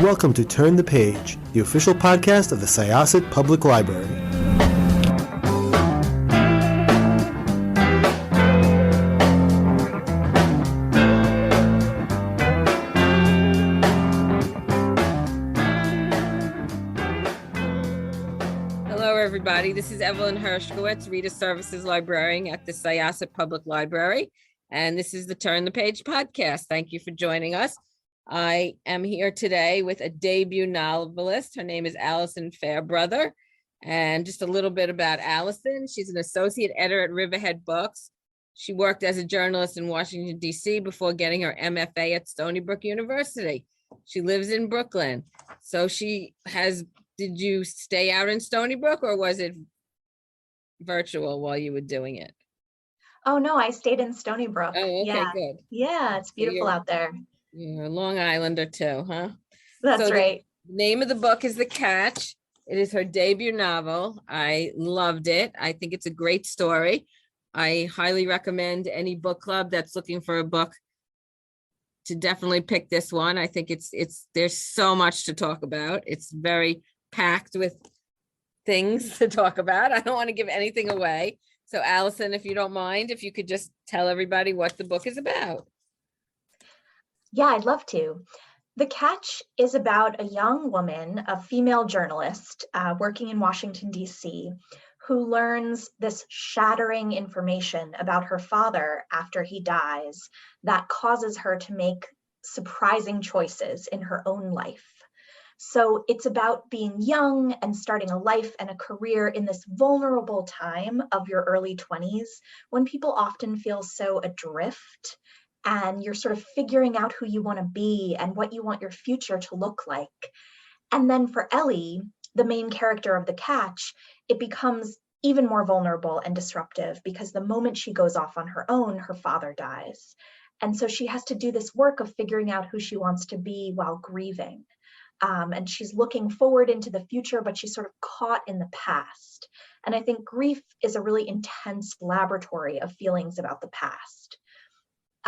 welcome to Turn the Page, the official podcast of the Syosset Public Library. Hello, everybody. This is Evelyn Hershkowitz, Reader Services Librarian at the Syosset Public Library, and this is the Turn the Page podcast. Thank you for joining us. I am here today with a debut novelist. Her name is Alison Fairbrother. And just a little bit about Alison. She's an associate editor at Riverhead Books. She worked as a journalist in Washington, D.C. before getting her MFA at Stony Brook University. She lives in Brooklyn. So did you stay out in Stony Brook, or was it virtual while you were doing it? Oh, no, I stayed in Stony Brook. Oh, okay, good. Yeah, it's beautiful out there. You're a Long Islander too, huh? That's right. The name of the book is The Catch. It is her debut novel. I loved it. I think it's a great story. I highly recommend any book club that's looking for a book to definitely pick this one. I think there's so much to talk about. It's very packed with things to talk about. I don't want to give anything away. So Alison, if you don't mind, if you could just tell everybody what the book is about. Yeah, I'd love to. The Catch is about a young woman, a female journalist working in Washington, D.C., who learns this shattering information about her father after he dies that causes her to make surprising choices in her own life. So it's about being young and starting a life and a career in this vulnerable time of your early 20s, when people often feel so adrift and you're sort of figuring out who you want to be and what you want your future to look like. And then for Ellie, the main character of The Catch, it becomes even more vulnerable and disruptive because the moment she goes off on her own, her father dies. And so she has to do this work of figuring out who she wants to be while grieving. And she's looking forward into the future, but she's sort of caught in the past. And I think grief is a really intense laboratory of feelings about the past.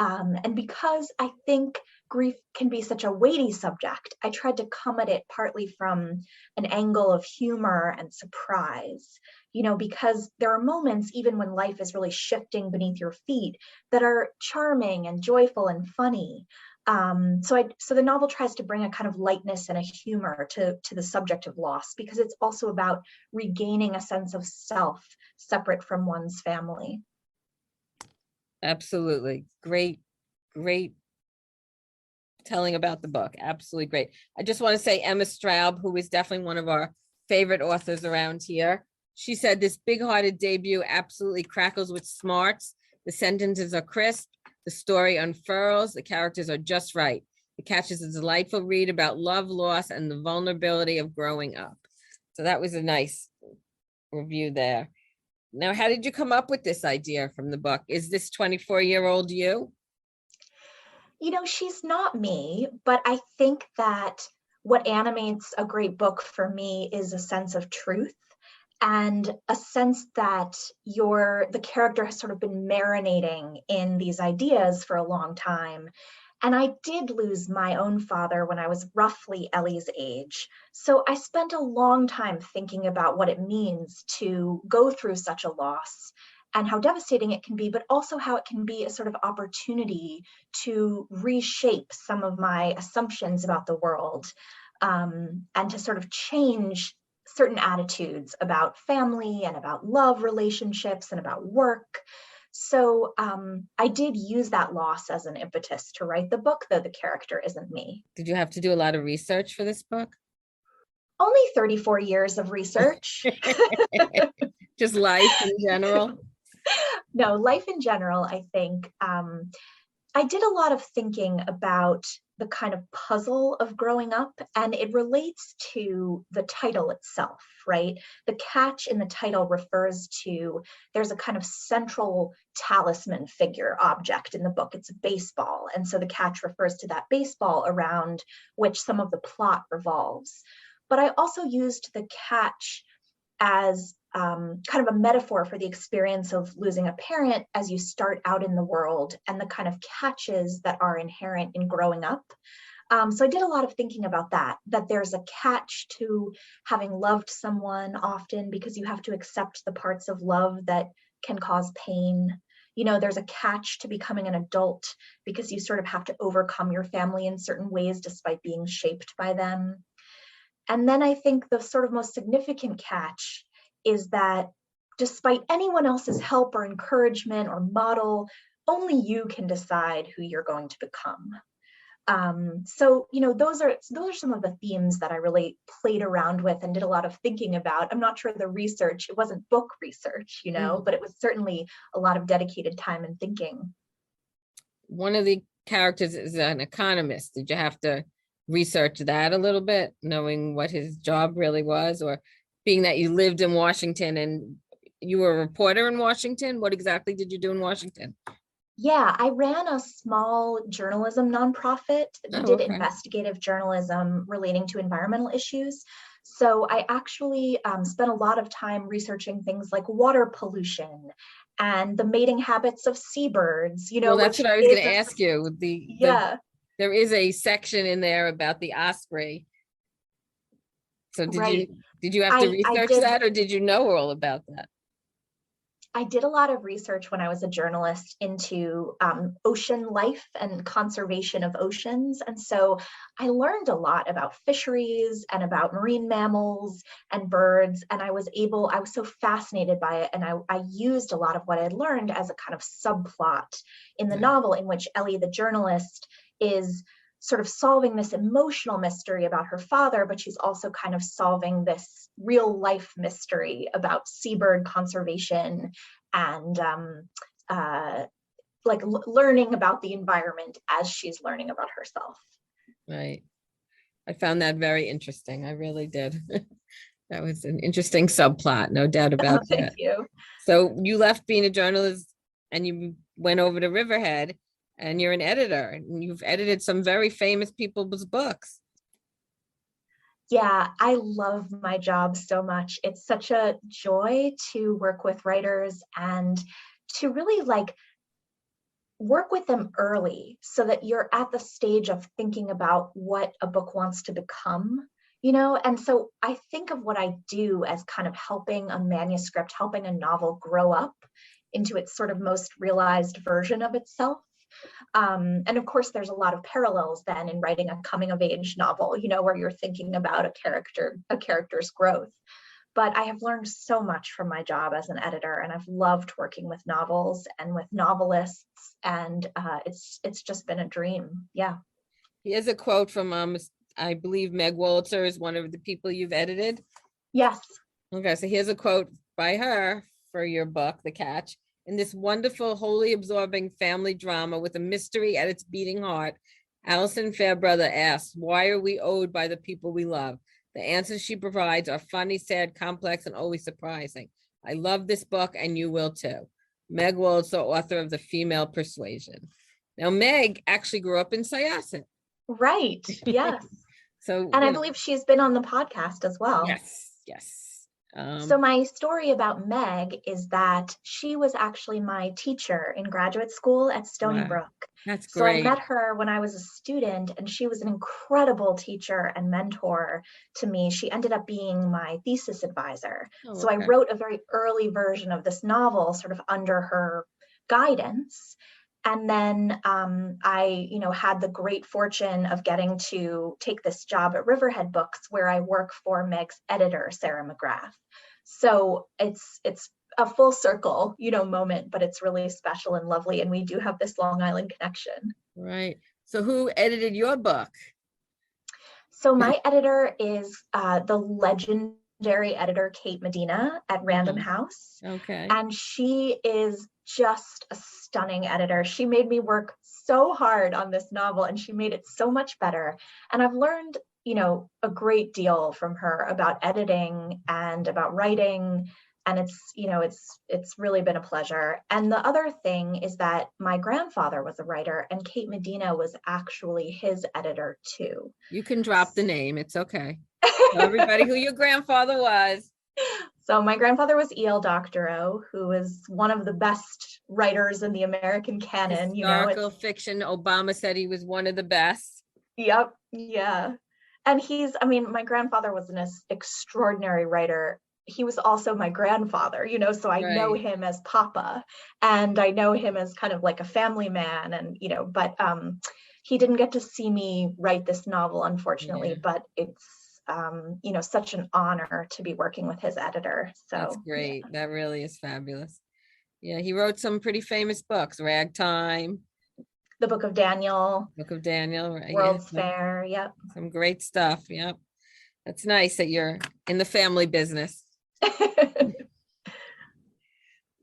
And because I think grief can be such a weighty subject, I tried to come at it partly from an angle of humor and surprise, because there are moments, even when life is really shifting beneath your feet, that are charming and joyful and funny. So the novel tries to bring a kind of lightness and a humor to the subject of loss, because it's also about regaining a sense of self separate from one's family. Absolutely. Great telling about the book. Absolutely great. I just want to say Emma Straub, who is definitely one of our favorite authors around here. She said this big-hearted debut absolutely crackles with smarts. The sentences are crisp. The story unfurls. The characters are just right. The Catch is a delightful read about love, loss, and the vulnerability of growing up. So that was a nice review there. Now, how did you come up with this idea from the book? Is this 24-year-old you? She's not me, but I think that what animates a great book for me is a sense of truth and a sense that the character has sort of been marinating in these ideas for a long time. And I did lose my own father when I was roughly Ellie's age. So I spent a long time thinking about what it means to go through such a loss and how devastating it can be, but also how it can be a sort of opportunity to reshape some of my assumptions about the world, and to sort of change certain attitudes about family and about love relationships and about work. So I did use that loss as an impetus to write the book, though the character isn't me. Did you have to do a lot of research for this book? Only 34 years of research. Just life in general? No, life in general, I think. I did a lot of thinking about the kind of puzzle of growing up, and it relates to the title itself, right? The catch in the title refers to, there's a kind of central talisman figure object in the book. It's a baseball. And so the catch refers to that baseball around which some of the plot revolves. But I also used the catch as kind of a metaphor for the experience of losing a parent as you start out in the world and the kind of catches that are inherent in growing up. So I did a lot of thinking about that there's a catch to having loved someone often, because you have to accept the parts of love that can cause pain. There's a catch to becoming an adult, because you sort of have to overcome your family in certain ways despite being shaped by them. And then I think the sort of most significant catch is that despite anyone else's help or encouragement or model, only you can decide who you're going to become. So those are some of the themes that I really played around with and did a lot of thinking about. I'm not sure the research, it wasn't book research, but it was certainly a lot of dedicated time and thinking. One of the characters is an economist. Did you have to research that a little bit, knowing what his job really was, or being that you lived in Washington and you were a reporter in Washington? What exactly did you do in Washington? Yeah, I ran a small journalism nonprofit that did investigative journalism relating to environmental issues. So I actually spent a lot of time researching things like water pollution and the mating habits of seabirds. Well, that's what I was going to ask you. There is a section in there about the osprey. So did you have to research that, or did you know all about that? I did a lot of research when I was a journalist into ocean life and conservation of oceans. And so I learned a lot about fisheries and about marine mammals and birds. And I was so fascinated by it. And I used a lot of what I learned as a kind of subplot in the novel, in which Ellie, the journalist, is sort of solving this emotional mystery about her father, but she's also kind of solving this real life mystery about seabird conservation and learning about the environment as she's learning about herself. Right. I found that very interesting. I really did. That was an interesting subplot, no doubt about that. Thank you. So you left being a journalist and you went over to Riverhead, and you're an editor, and you've edited some very famous people's books. Yeah, I love my job so much. It's such a joy to work with writers and to really work with them early, so that you're at the stage of thinking about what a book wants to become, and so I think of what I do as kind of helping a manuscript, helping a novel grow up into its sort of most realized version of itself. And of course, there's a lot of parallels then in writing a coming of age novel, where you're thinking about a character's growth. But I have learned so much from my job as an editor, and I've loved working with novels and with novelists, and it's just been a dream. Yeah. Here's a quote from I believe Meg Wolitzer is one of the people you've edited. Yes. Okay, so here's a quote by her for your book, The Catch. In this wonderful, wholly absorbing family drama with a mystery at its beating heart, Alison Fairbrother asks, why are we owed by the people we love? The answers she provides are funny, sad, complex, and always surprising. I love this book, and you will too. Meg Wolitzer, author of The Female Persuasion. Now, Meg actually grew up in Syosset. Right, yes. And I believe she's been on the podcast as well. Yes. So my story about Meg is that she was actually my teacher in graduate school at Stony Brook. That's great. So I met her when I was a student, and she was an incredible teacher and mentor to me. She ended up being my thesis advisor. So I wrote a very early version of this novel sort of under her guidance. And then I, had the great fortune of getting to take this job at Riverhead Books, where I work for Meg's editor, Sarah McGrath. So it's a full circle, moment, but it's really special and lovely. And we do have this Long Island connection. Right. So who edited your book? So my editor is the legendary editor, Kate Medina at Random House. Okay. And she is just a stunning editor. She made me work so hard on this novel, and she made it so much better. And I've learned, a great deal from her about editing and about writing. And it's really been a pleasure. And the other thing is that my grandfather was a writer, and Kate Medina was actually his editor too. You can drop the name. It's okay. Tell everybody who your grandfather was. So my grandfather was E.L. Doctorow, who is one of the best writers in the American canon. Historical fiction. Obama said he was one of the best. Yep. Yeah. And I mean, my grandfather was an extraordinary writer. He was also my grandfather, so I know Right. him as Papa, and I know him as kind of like a family man, and, but he didn't get to see me write this novel, unfortunately, Yeah, but it's, such an honor to be working with his editor. that's So, yeah. great. That really is fabulous. Yeah, he wrote some pretty famous books, Ragtime, The Book of Daniel, Book of Daniel, right? Yeah, World's Fair. Yep. some great stuff. Yep. That's nice that you're in the family business.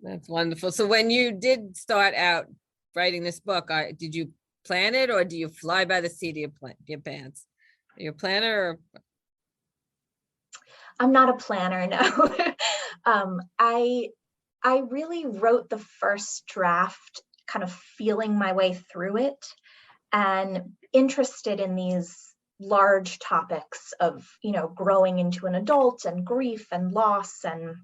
That's wonderful. So when you did start out writing this book, did you plan it or do you fly by the seat of your pants? Are you a planner or? I'm not a planner, no. I really wrote the first draft kind of feeling my way through it and interested in these large topics of, growing into an adult and grief and loss and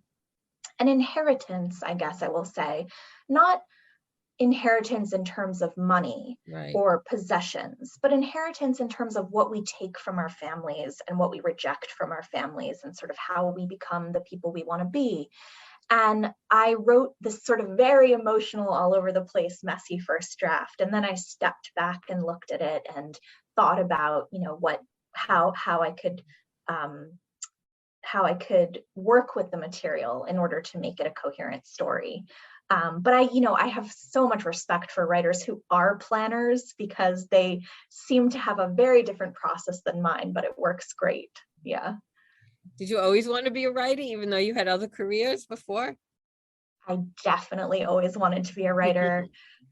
inheritance, I guess I will say. Not inheritance in terms of money Right. or possessions, but inheritance in terms of what we take from our families and what we reject from our families and sort of how we become the people we want to be. And I wrote this sort of very emotional, all over the place, messy first draft. And then I stepped back and looked at it and thought about, how I could work with the material in order to make it a coherent story. But I have so much respect for writers who are planners because they seem to have a very different process than mine, but it works great. Yeah. Did you always want to be a writer, even though you had other careers before? I definitely always wanted to be a writer.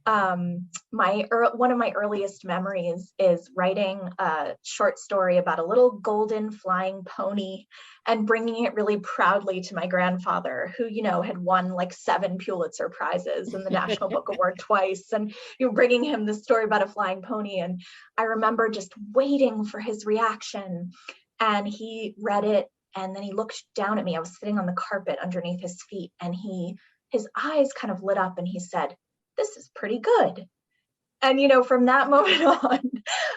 One of my earliest memories is writing a short story about a little golden flying pony and bringing it really proudly to my grandfather, who, had won like 7 Pulitzer Prizes and the National Book Award twice. And you're bringing him this story about a flying pony. And I remember just waiting for his reaction. And he read it. And then he looked down at me. I was sitting on the carpet underneath his feet, and his eyes kind of lit up and he said, "This is pretty good." And, from that moment on,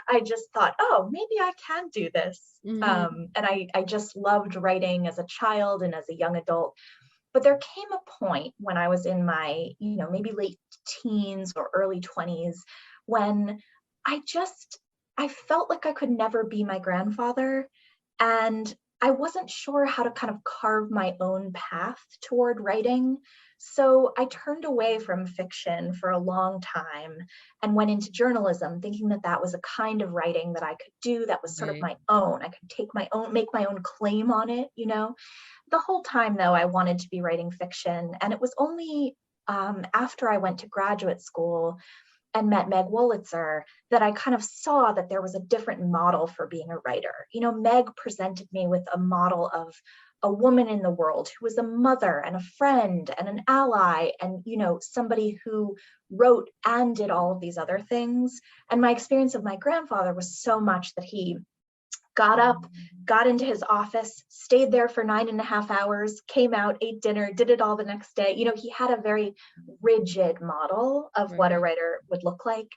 I just thought, oh, maybe I can do this. Mhm. And I just loved writing as a child and as a young adult. But there came a point when I was in my, maybe late teens or early 20s when I felt like I could never be my grandfather. And I wasn't sure how to kind of carve my own path toward writing. So I turned away from fiction for a long time and went into journalism, thinking that that was a kind of writing that I could do that was sort of Right. my own. I could make my own claim on it. The whole time, though, I wanted to be writing fiction. And it was only after I went to graduate school and met Meg Wolitzer that I kind of saw that there was a different model for being a writer. Meg presented me with a model of a woman in the world who was a mother and a friend and an ally and, somebody who wrote and did all of these other things. And my experience of my grandfather was so much that he got up, got into his office, stayed there for 9.5 hours, came out, ate dinner, did it all the next day. He had a very rigid model of what a Right. writer would look like.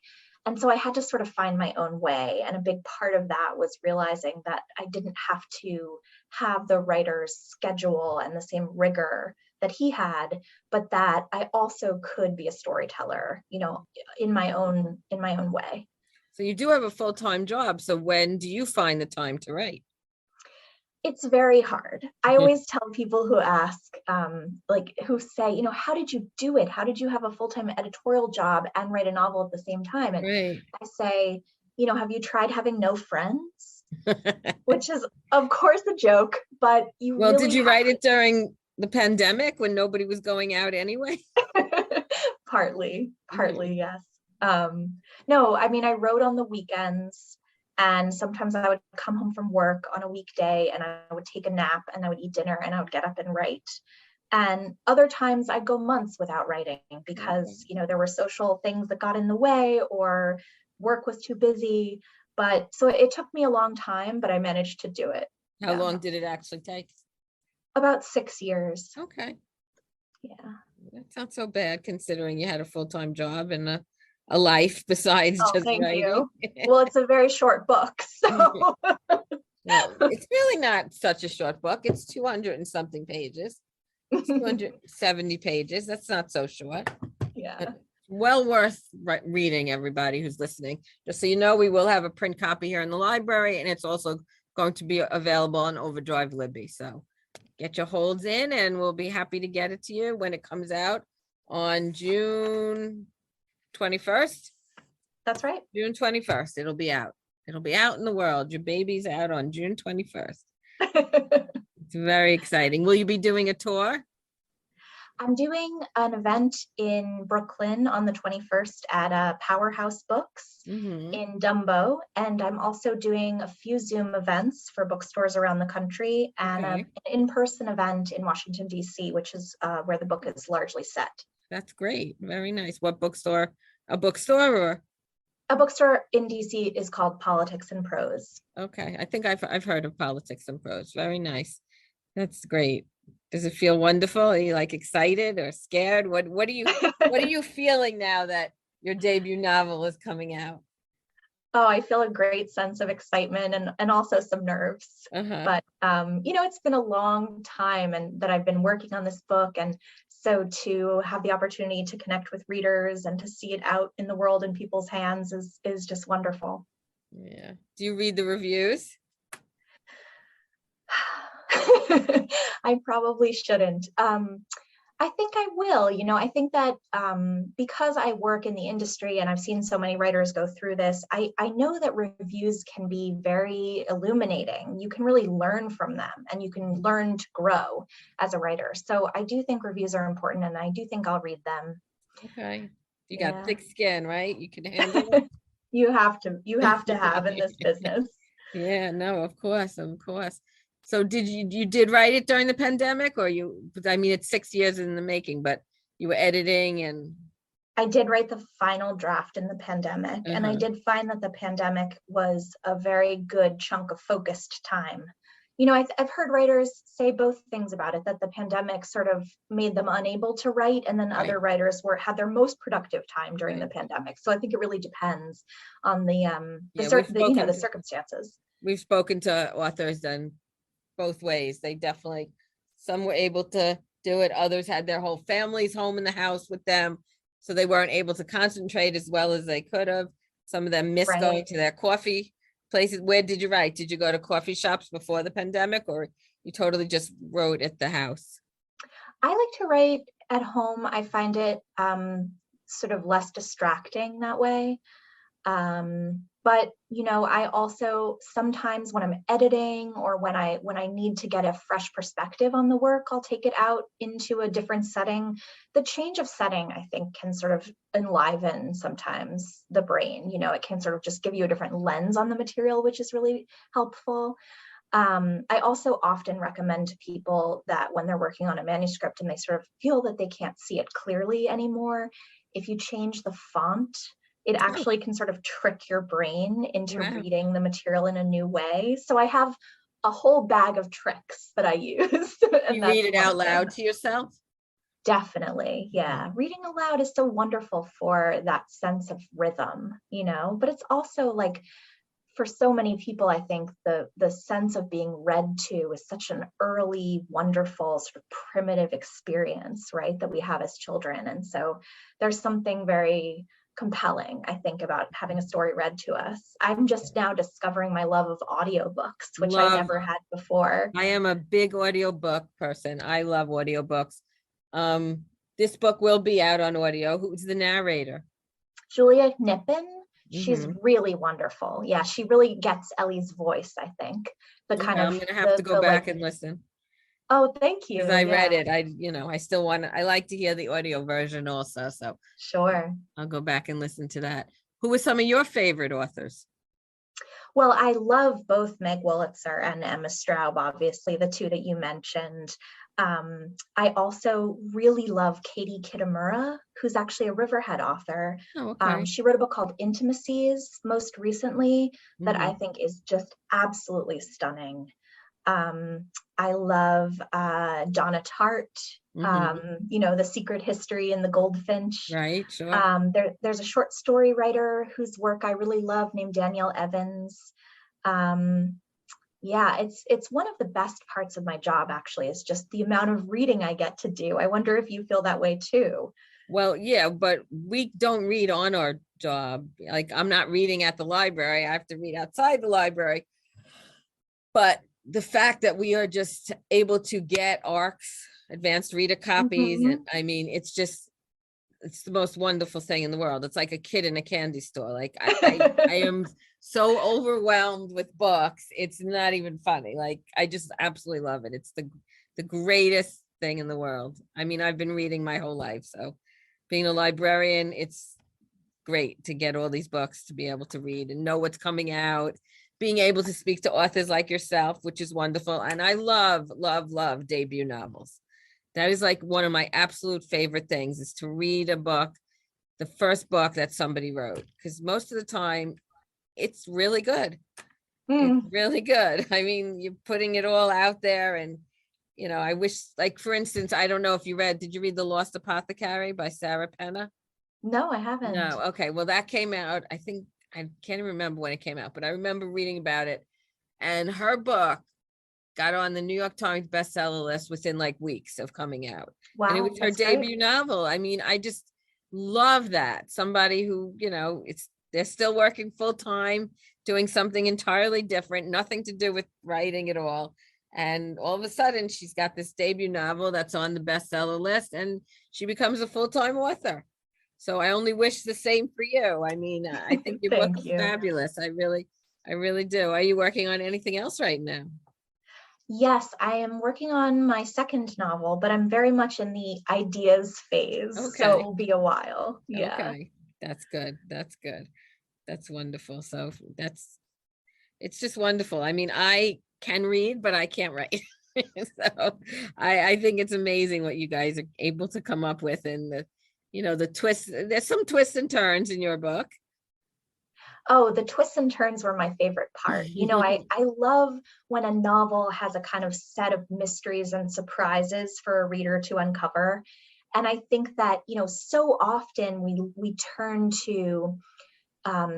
And so I had to sort of find my own way. And a big part of that was realizing that I didn't have to have the writer's schedule and the same rigor that he had, but that I also could be a storyteller, in my own way. So you do have a full-time job. So when do you find the time to write? It's very hard. I always tell people who ask, who say, how did you do it? How did you have a full-time editorial job and write a novel at the same time? And Right. I say, have you tried having no friends? Which is, of course, a joke, but you Well, did really you have write it during the pandemic when nobody was going out anyway? partly, Mhm. yes. No, I mean, I wrote on the weekends, and sometimes I would come home from work on a weekday and I would take a nap and I would eat dinner and I would get up and write. And other times I'd go months without writing Okay. because, there were social things that got in the way or work was too busy. But so it took me a long time, but I managed to do it. How Yeah. long did it actually take? About 6 years. Okay. Yeah. That's not so bad considering you had a full-time job and a a life besides Oh, just thank writing. you. Well, it's a very short book, so Well, it's really not such a short book. It's 200 and something pages, 270 pages. That's not so short. yeah. Well worth reading, everybody who's listening. Just so you know, we will have a print copy here in the library, and it's also going to be available on Overdrive Libby. So get your holds in, and we'll be happy to get it to you when it comes out on June 21st. That's right. June 21st, it'll be out. It'll be out in the world. Your baby's out on June 21st. It's very exciting. Will you be doing a tour? I'm doing an event in Brooklyn on the 21st at Powerhouse Books in Dumbo. And I'm also doing a few Zoom events for bookstores around the country and an in-person event in Washington, D.C., which is where the book is largely set. That's great. Very nice. What bookstore? A bookstore or? A bookstore in DC is called Politics and Prose. Okay. I think I've heard of Politics and Prose. Very nice. That's great. Does it feel wonderful? Are you like excited or scared? What are you feeling now that your debut novel is coming out? Oh, I feel a great sense of excitement and also some nerves. But it's been a long time and that I've been working on this book, and so to have the opportunity to connect with readers and to see it out in the world in people's hands is just wonderful. Yeah. Do you read the reviews? I probably shouldn't. I think I will. I think that because I work in the industry and I've seen so many writers go through this, I know that reviews can be very illuminating. You can really learn from them and you can learn to grow as a writer. So I do think reviews are important, and I do think I'll read them. Okay. You got thick skin, right? You can handle it. You have to have in this business. Yeah, no, of course. So you did write it during the pandemic, or it's 6 years in the making, but you were editing and. I did write the final draft in the pandemic, and I did find that the pandemic was a very good chunk of focused time. I've heard writers say both things about it, that the pandemic sort of made them unable to write, and then other writers had their most productive time during the pandemic. So I think it really depends on the circumstances. We've spoken to authors and both ways. They definitely, some were able to do it. Others had their whole families home in the house with them, so they weren't able to concentrate as well as they could have. Some of them missed going to their coffee places. Where did you write? Did you go to coffee shops before the pandemic, or you totally just wrote at the house? I like to write at home. I find it sort of less distracting that way. But I also sometimes when I'm editing or when I need to get a fresh perspective on the work, I'll take it out into a different setting. The change of setting, I think, can sort of enliven sometimes the brain. It can sort of just give you a different lens on the material, which is really helpful. I also often recommend to people that when they're working on a manuscript and they sort of feel that they can't see it clearly anymore, if you change the font, it actually can sort of trick your brain into reading the material in a new way. So I have a whole bag of tricks that I use. You read it out loud to yourself? Definitely, yeah. Reading aloud is so wonderful for that sense of rhythm, but it's also like, for so many people, I think the sense of being read to is such an early, wonderful, sort of primitive experience, right, that we have as children. And so there's something very compelling, I think, about having a story read to us. I'm just now discovering my love of audiobooks, which I never had before. I am a big audiobook person. I love audiobooks. This book will be out on audio. Who's the narrator? Julia Knippen. She's really wonderful. Yeah, she really gets Ellie's voice, I think. I'm gonna have to go back and listen. Oh, thank you. Because I read it. I like to hear the audio version also. So sure. I'll go back and listen to that. Who are some of your favorite authors? Well, I love both Meg Wolitzer and Emma Straub, obviously, the two that you mentioned. I also really love Katie Kitamura, who's actually a Riverhead author. Oh, okay. She wrote a book called Intimacies most recently that I think is just absolutely stunning. I love Donna Tartt, The Secret History and the Goldfinch. Right, sure. There's a short story writer whose work I really love named Danielle Evans. Yeah, it's one of the best parts of my job, actually, is just the amount of reading I get to do. I wonder if you feel that way too. Well, yeah, but we don't read on our job. Like, I'm not reading at the library. I have to read outside the library. But the fact that we are just able to get ARCs, advanced reader copies, and I mean, it's the most wonderful thing in the world. It's like a kid in a candy store. Like I am so overwhelmed with books. It's not even funny. Like, I just absolutely love it. It's the greatest thing in the world. I mean, I've been reading my whole life. So being a librarian, it's great to get all these books to be able to read and know what's coming out, being able to speak to authors like yourself, which is wonderful. And I love, love, love debut novels. That is like one of my absolute favorite things, is to read a book, the first book that somebody wrote, because most of the time it's really good. It's really good. I mean, you're putting it all out there, and I wish, like, for instance, I don't know if did you read The Lost Apothecary by Sarah Penna? No, I haven't. No. Okay. Well, that came out, I think, I can't even remember when it came out, but I remember reading about it, and her book got on the New York Times bestseller list within like weeks of coming out. Wow, and it was her debut novel. I mean, I just love that. Somebody who, they're still working full time, doing something entirely different, nothing to do with writing at all. And all of a sudden she's got this debut novel that's on the bestseller list, and she becomes a full-time author. So I only wish the same for you. I mean, I think your book is fabulous. I really do. Are you working on anything else right now? Yes, I am working on my second novel, but I'm very much in the ideas phase. Okay. So it will be a while. Yeah. Okay. That's good. That's good. That's wonderful. So it's just wonderful. I mean, I can read, but I can't write. So I think it's amazing what you guys are able to come up with, and the twists. There's some twists and turns in your book. Oh, the twists and turns were my favorite part. I love when a novel has a kind of set of mysteries and surprises for a reader to uncover. And I think that, so often we turn to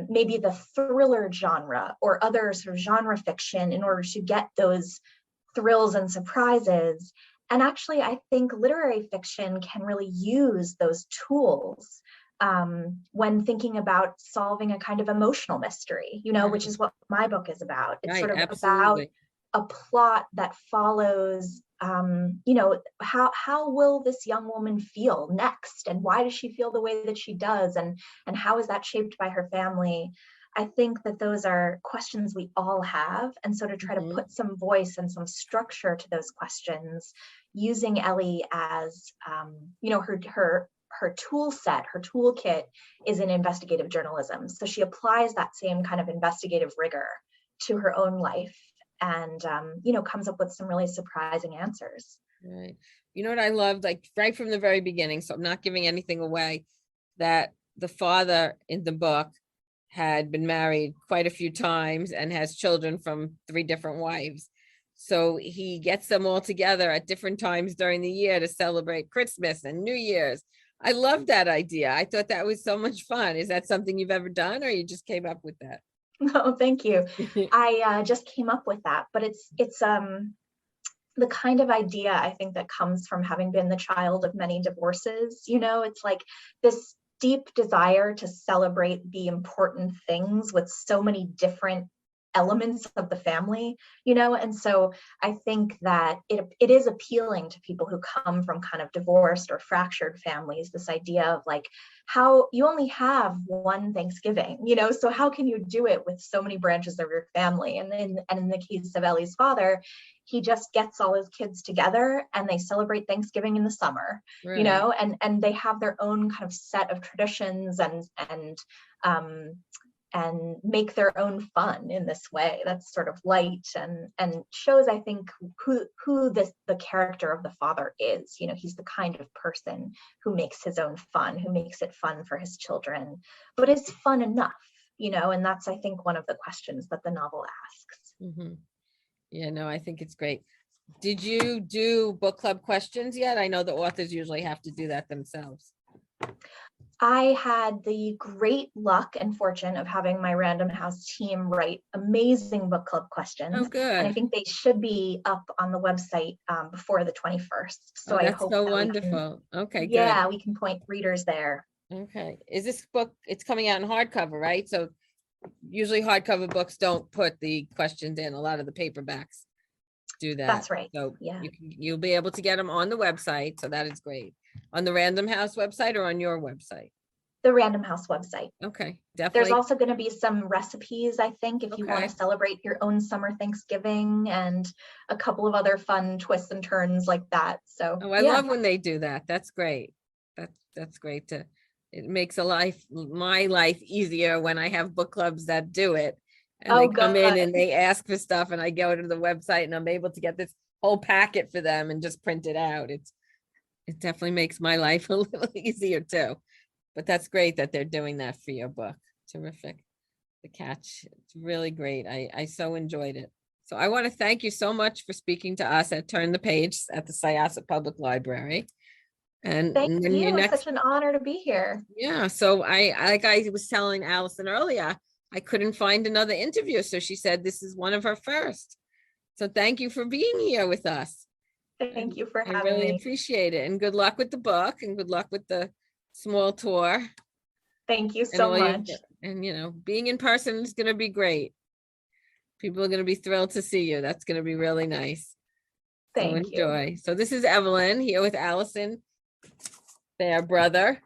maybe the thriller genre or other sort of genre fiction in order to get those thrills and surprises. And actually, I think literary fiction can really use those tools when thinking about solving a kind of emotional mystery, which is what my book is about. It's sort of absolutely about a plot that follows, how will this young woman feel next? And why does she feel the way that she does? And how is that shaped by her family? I think that those are questions we all have. And so to try to put some voice and some structure to those questions, using Ellie as, her tool set, her toolkit is in investigative journalism. So she applies that same kind of investigative rigor to her own life and, comes up with some really surprising answers. Right. You know what I loved, like right from the very beginning, so I'm not giving anything away, that the father in the book had been married quite a few times and has children from 3 different wives. So he gets them all together at different times during the year to celebrate Christmas and New Year's. I love that idea. I thought that was so much fun. Is that something you've ever done, or you just came up with that? No, thank you. I just came up with that, but it's the kind of idea I think that comes from having been the child of many divorces. It's like this deep desire to celebrate the important things with so many different elements of the family, and so I think that it is appealing to people who come from kind of divorced or fractured families, this idea of like how you only have one Thanksgiving, so how can you do it with so many branches of your family? And in the case of Ellie's father, he just gets all his kids together and they celebrate Thanksgiving in the summer, right. And they have their own kind of set of traditions and make their own fun in this way that's sort of light and shows, I think, who the character of the father is. He's the kind of person who makes his own fun, who makes it fun for his children, but is fun enough, and that's, I think, one of the questions that the novel asks. Yeah, no, I think it's great. Did you do book club questions yet? I know the authors usually have to do that themselves. I had the great luck and fortune of having my Random House team write amazing book club questions. Oh, And I good. think they should be up on the website before the 21st. So Oh, I that's hope so that wonderful. Okay, good. yeah, we can point readers there. Okay. Is this book, it's coming out in hardcover, right? So usually hardcover books don't put the questions in. A lot of the paperbacks do that. That's right. So Yeah. you'll be able to get them on the website. So that is great. On the Random House website or on your website? The Random House website. Okay, There's definitely. also going to be some recipes, I think, if you want Okay. to celebrate your own summer Thanksgiving, and a couple of other fun twists and turns like that. So Oh, I yeah, love when they do that. That's great. That's great it makes my life easier when I have book clubs that do it. And they come in good. and they ask for stuff and I go to the website and I'm able to get this whole packet for them and just print it out. It definitely makes my life a little easier too. But that's great that they're doing that for your book. Terrific. The Catch. It's really great. I so enjoyed it. So I want to thank you so much for speaking to us at Turn the Page at the Syosset Public Library. And Thank then your you. It's next, such an honor to be here. yeah. So like I was telling Alison earlier, I couldn't find another interview. So she said this is one of her first. So thank you for being here with us. Thank you for I having really me. appreciate it. And good luck with the book and good luck with the small tour. Thank you And so all much. and being in person is going to be great. People are going to be thrilled to see you. That's going to be really nice. So Thank you. enjoy. So this is Evelyn here with Alison Fairbrother,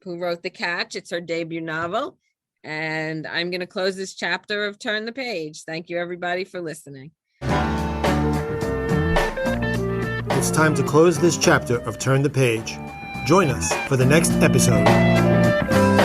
who wrote The Catch. It's her debut novel. And I'm going to close this chapter of Turn the Page. Thank you, everybody, for listening. It's time to close this chapter of Turn the Page. Join us for the next episode.